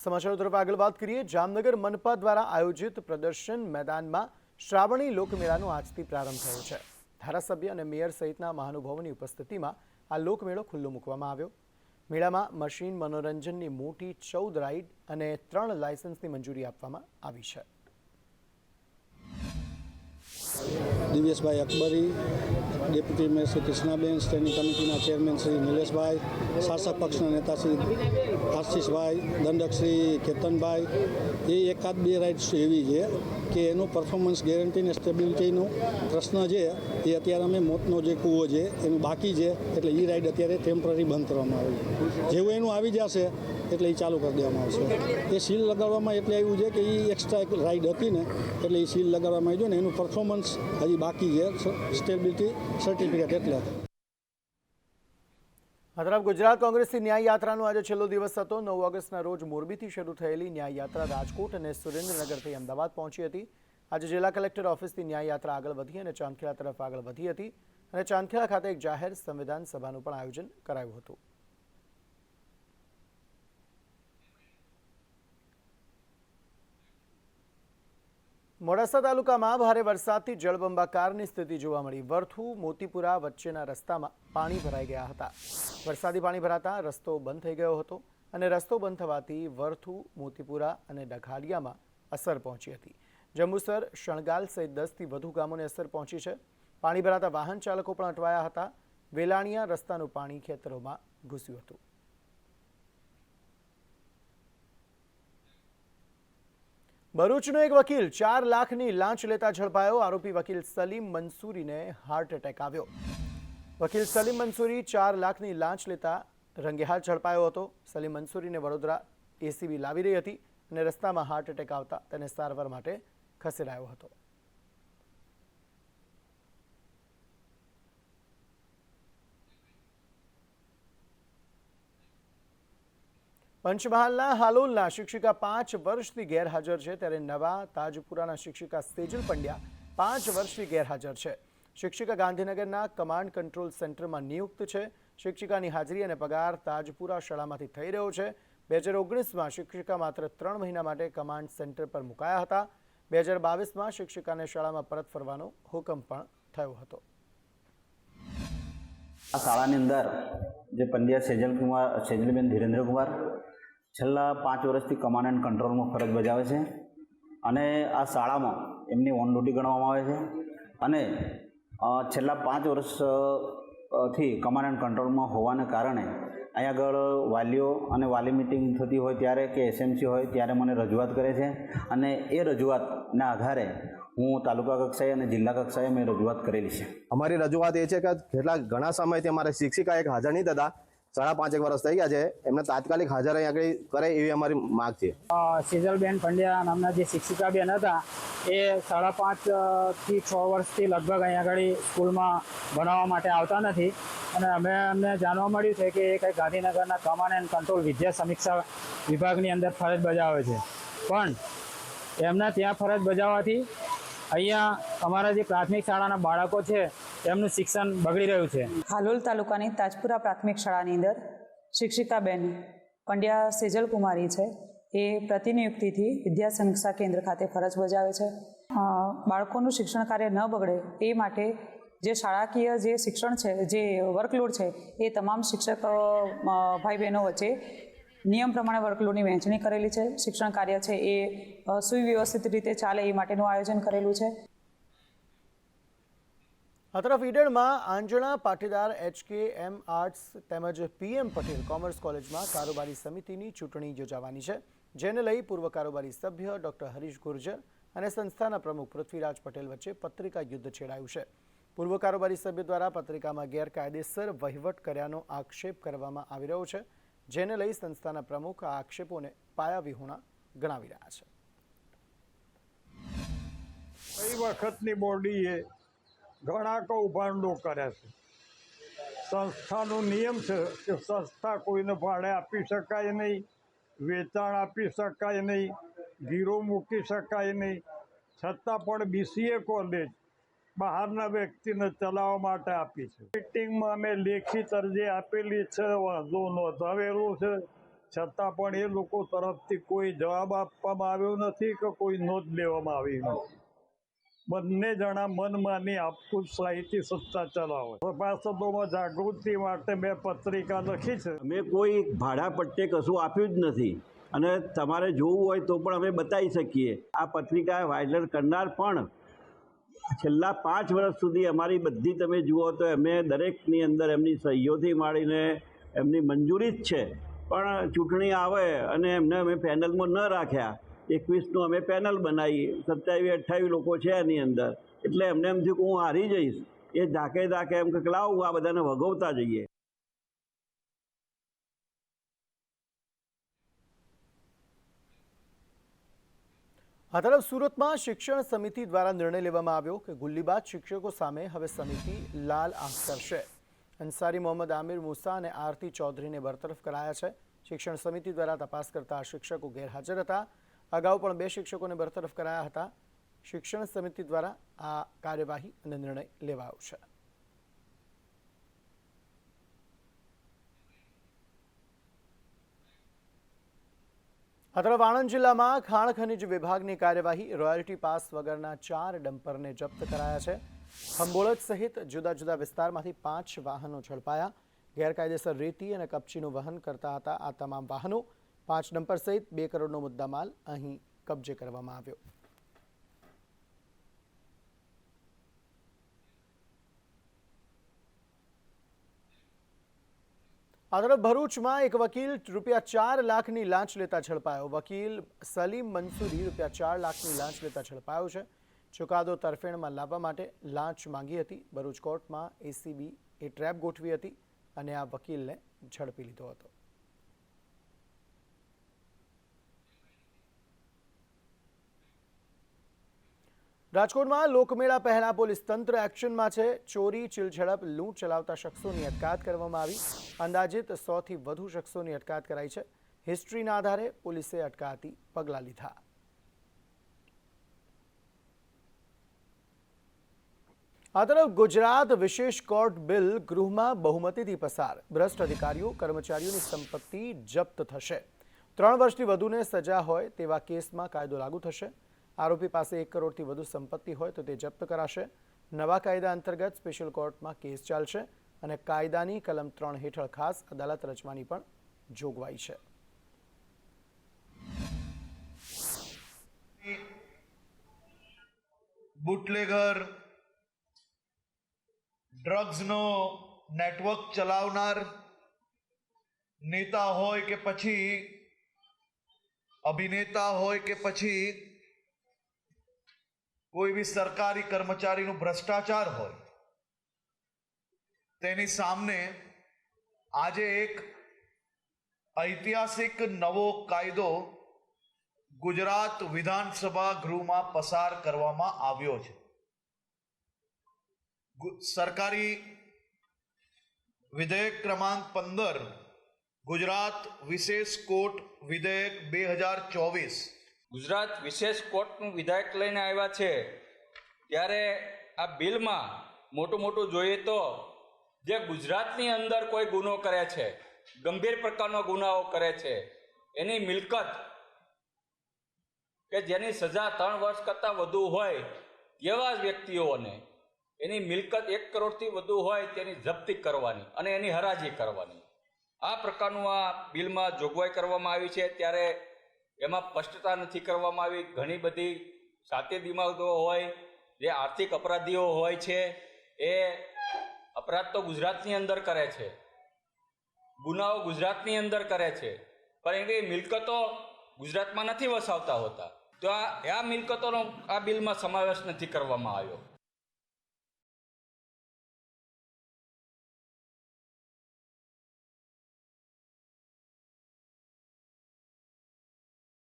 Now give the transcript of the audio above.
समाचारों तरफ आगे बात करिए। जामनगर मनपा द्वारा आयोजित प्रदर्शन मैदाનમાં શ્રાવણી લોકમેળાનો આજથી પ્રારંભ થયો છે। ધારાસભ્ય અને મેયર સહિતના મહાનુભાવોની ઉપસ્થિતિમાં આ લોકમેળો ખુલ્લો મૂકવામાં આવ્યો। મેળામાં મશીન મનોરંજનની મોટી 14 રાઇડ અને 3 લાયસન્સની મંજૂરી આપવામાં આવી છે। Divyeshbhai Akbari, deputy mayor Shri Krishnaben, standing કમિટીના ચેરમેન શ્રી નિલેશભાઈ, શાસક પક્ષના નેતા શ્રી આશીષભાઈ, દંડક શ્રી કેતનભાઈ, એ એકાદ બે રાઇડ્સ એવી છે કે એનું પરફોર્મન્સ ગેરંટી ને સ્ટેબિલિટીનો પ્રશ્ન છે એ અત્યારે અમે મોતનો જે કૂવો છે એનું બાકી છે, એટલે એ રાઇડ અત્યારે ટેમ્પરરી બંધ કરવામાં આવી છે। જેવું એનું આવી જશે એટલે એ ચાલુ કરી દેવામાં આવશે। એ સીલ લગાડવામાં એટલે આવ્યું છે કે એ એક્સ્ટ્રા એક રાઇડ હતી ને એટલે એ સીલ લગાડવામાં આવી છે ને એનું પરફોર્મન્સ હજી બાકી છે, સ્ટેબિલિટી સર્ટિફિકેટ એટલે। આ તરફ ગુજરાત કોંગ્રેસની ન્યાય યાત્રાનો આજે છેલ્લો દિવસ હતો। 9 ઓગસ્ટના રોજ મોરબીથી શરૂ થયેલી ન્યાય યાત્રા રાજકોટ અને સુરેન્દ્રનગરથી અમદાવાદ પહોંચી હતી। આજે જિલ્લા કલેક્ટર ઓફિસથી ન્યાય યાત્રા આગળ વધી અને ચાંદખેડા તરફ આગળ વધી હતી અને ચાંદખેડા ખાતે એક જાહેર સંવિધાન સભાનું પણ આયોજન કરાયું હતું। મોડાસા તાલુકામાં ભારે વરસાદથી જળબંબાકારની સ્થિતિ જોવા મળી। વરથુ મોતીપુરા વચ્ચેના રસ્તામાં પાણી ભરાઈ ગયા હતા। વરસાદી પાણી ભરાતા રસ્તો બંધ થઈ ગયો હતો અને રસ્તો બંધ થવાથી વરથુ મોતીપુરા અને ડઘાલિયામાં અસર પહોંચી હતી। જંબુસર, શણગાલ સહિત 10થી વધુ ગામોને અસર પહોંચી છે। પાણી ભરાતા વાહન ચાલકો પણ અટવાયા હતા। વેલાણીયા રસ્તાનું પાણી ખેતરોમાં ઘૂસ્યું હતું। ભરૂચનો એક વકીલ 4 લાખની લાંચ લેતા ઝડપાયો। આરોપી વકીલ સલીમ મંસૂરીને હાર્ટ એટેક આવ્યો। વકીલ સલીમ મંસૂરી 4 લાખની લાંચ લેતા રંગેહાથ ઝડપાયો હતો। સલીમ મંસૂરીને વડોદરા એસીબી લાવી રહી હતી અને રસ્તામાં હાર્ટ એટેક આવતા તેને સારવાર માટે ખસેડાયો હતો। પંચમહાલના હાલોલના શિક્ષિકા 5 વર્ષથી ગેરહાજર છે, ત્યારે નવા તાજપુરાના શિક્ષિકા સેજલ પંડ્યા 5 વર્ષથી ગેરહાજર છે। શિક્ષિકા ગાંધીનગરના કમાન્ડ કંટ્રોલ સેન્ટરમાં નિયુક્ત છે। શિક્ષિકાની હાજરી અને પગાર તાજપુરા શાળામાંથી થઈ રહ્યો છે। 2019માં શિક્ષિકા માત્ર 3 મહિના માટે કમાન્ડ સેન્ટર પર મુકાયા હતા। 2022માં શિક્ષિકાને શાળામાં પરત ફરવાનો હુકમ પણ થયો હતો। આ શાળાની અંદર જે પંડ્યા સેજલબેન ધીરેન્દ્રકુમાર છેલ્લા 5 વર્ષથી કમાન્ડ એન્ડ કંટ્રોલમાં ફરજ બજાવે છે અને આ શાળામાં એમની ઓન ડ્યુટી ગણવામાં આવે છે અને છેલ્લા 5 વર્ષથી કમાન્ડ એન્ડ કંટ્રોલમાં હોવાને કારણે અહીંયા આગળ વાલીઓ અને વાલી મિટિંગ થતી હોય ત્યારે કે એસએમસી હોય ત્યારે મને રજૂઆત કરે છે અને એ રજૂઆતના આધારે હું તાલુકા કક્ષાએ અને જિલ્લા કક્ષાએ મેં રજૂઆત કરેલી છે। અમારી રજૂઆત એ છે કે ઘણા સમયથી અમારે શિક્ષિકા એક હાજર નહીં થતા 5.5 વર્ષ થઈ ગયા છે, એમને તાત્કાલિક હાજર અહીં આગળ કરે એવી અમારી માગ છે। સેજલબેન પંડ્યા નામના જે શિક્ષિકા બેન હતા એ 5.5 થી 6 વર્ષથી લગભગ અહીં આગળ સ્કૂલમાં ભણાવવા માટે આવતા નથી અને અમને જાણવા મળ્યું છે કે એ કંઈક ગાંધીનગરના કમાન્ડ એન્ડ કંટ્રોલ વિદ્યા સમીક્ષા વિભાગની અંદર ફરજ બજાવે છે, પણ એમના ત્યાં ફરજ બજાવવાથી અહીંયા અમારા જે પ્રાથમિક શાળાના બાળકો છે એમનું શિક્ષણ બગડી રહ્યું છે। હાલોલ તાલુકાની તાજપુરા પ્રાથમિક શાળાની અંદર શિક્ષિકાબેન પંડ્યા સેજલ કુમારી છે, એ પ્રતિનિયુક્તિથી વિદ્યા સમીક્ષા કેન્દ્ર ખાતે ફરજ બજાવે છે। બાળકોનું શિક્ષણ કાર્ય ન બગડે એ માટે જે શાળાકીય જે શિક્ષણ છે, જે વર્કલોડ છે, એ તમામ શિક્ષક ભાઈ બહેનો વચ્ચે નિયમ પ્રમાણે વર્કલોડની વહેંચણી કરેલી છે। શિક્ષણ કાર્ય છે એ સુવ્યવસ્થિત રીતે ચાલે એ માટેનું આયોજન કરેલું છે। આ તરફ ઈડરમાં આંજણા પાટીદાર HKM આર્ટ્સ તેમજ PM પટેલ કોમર્સ કોલેજમાં કારોબારી સમિતિની ચૂંટણી યોજાવાની છે, જેને લઈ પૂર્વ કારોબારી સભ્ય ડોક્ટર હરીશ ગુર્જર અને સંસ્થાના પ્રમુખ પૃથ્વીરાજ પટેલ વચ્ચે પત્રિકા યુદ્ધ છેડાયું છે। પૂર્વ કારોબારી સભ્ય દ્વારા પત્રિકામાં ગેરકાયદેસર વહીવટ કર્યાનો આક્ષેપ કરવામાં આવી રહ્યો છે, જેને લઈ સંસ્થાના પ્રમુખ આ આક્ષેપોને પાયાવિહોણા ગણાવી રહ્યા છે। કઈ વખતની બોડીએ ઘણા કૌભાંડો કર્યા છે। સંસ્થાનો નિયમ છે કે સંસ્થા કોઈને ભાડે આપી શકાય નહીં, વેચાણ આપી શકાય નહીં, ગીરો મૂકી શકાય નહીં, છતાં પણ BCA કોલેજ બહારના વ્યક્તિને ચલાવવા માટે આપી છે। મીટિંગમાં અમે લેખિત અરજી આપેલી છે, વાંધો નોંધાવેલું છે। છતાં પણ એ લોકો તરફથી કોઈ જવાબ આપવામાં આવ્યો નથી કે કોઈ નોંધ લેવામાં આવી નથી. બંને જણા મનમાની આપખુદ સાહિત્ય સત્તા ચલાવે. સભાસદોમાં જાગૃતિ માટે મેં પત્રિકા લખી છે. અમે કોઈ ભાડા પટ્ટે કશું આપ્યું જ નથી અને તમારે જોવું હોય તો પણ અમે બતાવી શકીએ. આ પત્રિકા વાયરલ કરનાર પણ છેલ્લા 5 વર્ષ સુધી અમારી બધી તમે જુઓ તો અમે દરેકની અંદર એમની સહીઓથી માંડીને એમની મંજૂરી જ છે. પણ ચૂંટણી આવે અને એમને અમે પેનલમાં ન રાખ્યા. 21નું અમે પેનલ બનાવી, 27-28 લોકો છે એની અંદર, એટલે એમને એમ થયું કે હું હારી જઈશ. એ ધાકે એમ કે લાવું આ બધાને વગોવતા જઈએ. આ તરફ સુરતમાં શિક્ષણ સમિતિ દ્વારા નિર્ણય લેવામાં આવ્યો કે ગુલ્લીબાજ શિક્ષકો સામે હવે સમિતિ લાલ આંખ કરશે. અંસારી મોહમ્મદ આમિર મૂસા અને આરતી ચૌધરીને બરતરફ કરાયા છે. શિક્ષણ સમિતિ દ્વારા તપાસ કરતા શિક્ષકો ગેરહાજર હતા. અગાઉ પણ 2 શિક્ષકોને બરતરફ કરાયા હતા. શિક્ષણ સમિતિ દ્વારા આ કાર્યવાહી અને નિર્ણય લેવાયો છે. આ તરફ આણંદ જિલ્લામાં ખાણ ખનીજ વિભાગની કાર્યવાહી. રોયલ્ટી પાસ વગરના 4 ડમ્પરને જપ્ત કરાયા છે. ખંભોળજ સહિત જુદા જુદા વિસ્તારમાંથી 5 વાહનો ઝડપાયા. ગેરકાયદેસર રેતી અને કપચીનું વહન કરતા હતા આ તમામ વાહનો. 5 ડમ્પર સહિત 2 કરોડનો મુદ્દામાલ અહીં કબજે કરવામાં આવ્યો. આ તરફ ભરૂચમાં એક વકીલ ₹4 લાખની લાંચ લેતા ઝડપાયો. વકીલ સલીમ મંસૂરી ₹4 લાખની લાંચ લેતા ઝડપાયો છે. ચુકાદો તરફેણમાં લાવવા માટે લાંચ માંગી હતી. ભરૂચ કોર્ટમાં એસીબી એ ટ્રેપ ગોઠવી હતી અને આ વકીલને ઝડપી લીધો હતો. રાજકોટમાં લોકમેળા પહેલા પોલીસ તંત્ર એક્શનમાં છે. ચોરી, ચીલઝડપ, લૂંટ ચલાવતા શખ્સોની અટકાયત કરવામાં આવી. અંદાજિત 100થી વધુ શખ્સોની અટકાયત કરાઈ છે. હિસ્ટ્રીના આધારે પોલીસે અટકાયતી પગલાં લીધા. આ તરફ ગુજરાત વિશેષ કોર્ટ બિલ ગૃહમાં બહુમતીથી પસાર. ભ્રષ્ટ અધિકારીઓ, કર્મચારીઓની સંપત્તિ જપ્ત થશે. 3 વર્ષથી વધુને સજા હોય તેવા કેસમાં કાયદો લાગુ થશે. આરોપી પાસે 1 કરોડથી વધુ સંપત્તિ હોય તો તે જપ્ત કરાશે. નવા કાયદા અંતર્ગત સ્પેશિયલ કોર્ટમાં કેસ ચાલશે અને કાયદાની કલમ 3 હેઠળ ખાસ અદાલત રચવાની પણ જોગવાઈ છે. બુટલેગર, ડ્રગ્સનો નેટવર્ક ચલાવનાર નેતા હોય કે પછી અભિનેતા હોય કે પછી કોઈ બી સરકારી કર્મચારીનું ભ્રષ્ટાચાર હોય, તેની સામે આજે એક ઐતિહાસિક નવો કાયદો ગુજરાત વિધાનસભા ગૃહમાં પસાર કરવામાં આવ્યો છે. સરકારી વિધેયક ક્રમાંક 15 ગુજરાત વિશેષ કોર્ટ વિધેયક 2024. ગુજરાત વિશેષ કોર્ટનું વિધેયક લઈને આવ્યા છે. ત્યારે આ બિલમાં મોટું જોઈએ તો જે ગુજરાતની અંદર કોઈ ગુનો કરે છે, ગંભીર પ્રકારનો ગુનાઓ કરે છે, એની મિલકત કે જેની સજા 3 વર્ષ કરતાં વધુ હોય એવા વ્યક્તિઓને એની મિલકત 1 કરોડથી વધુ હોય તેની જપ્તી કરવાની અને એની હરાજી કરવાની. આ પ્રકારનું આ બિલમાં જોગવાઈ કરવામાં આવી છે. ત્યારે એમાં સ્પષ્ટતા નથી કરવામાં આવી. ઘણી બધી સાતે દિમાગો હોય, જે આર્થિક અપરાધીઓ હોય છે, એ અપરાધ તો ગુજરાતની અંદર કરે છે, ગુનાઓ ગુજરાતની અંદર કરે છે, પણ એની મિલકતો ગુજરાતમાં નથી વસાવતા હોતા. તો આ મિલકતોનો આ બિલમાં સમાવેશ નથી કરવામાં આવ્યો.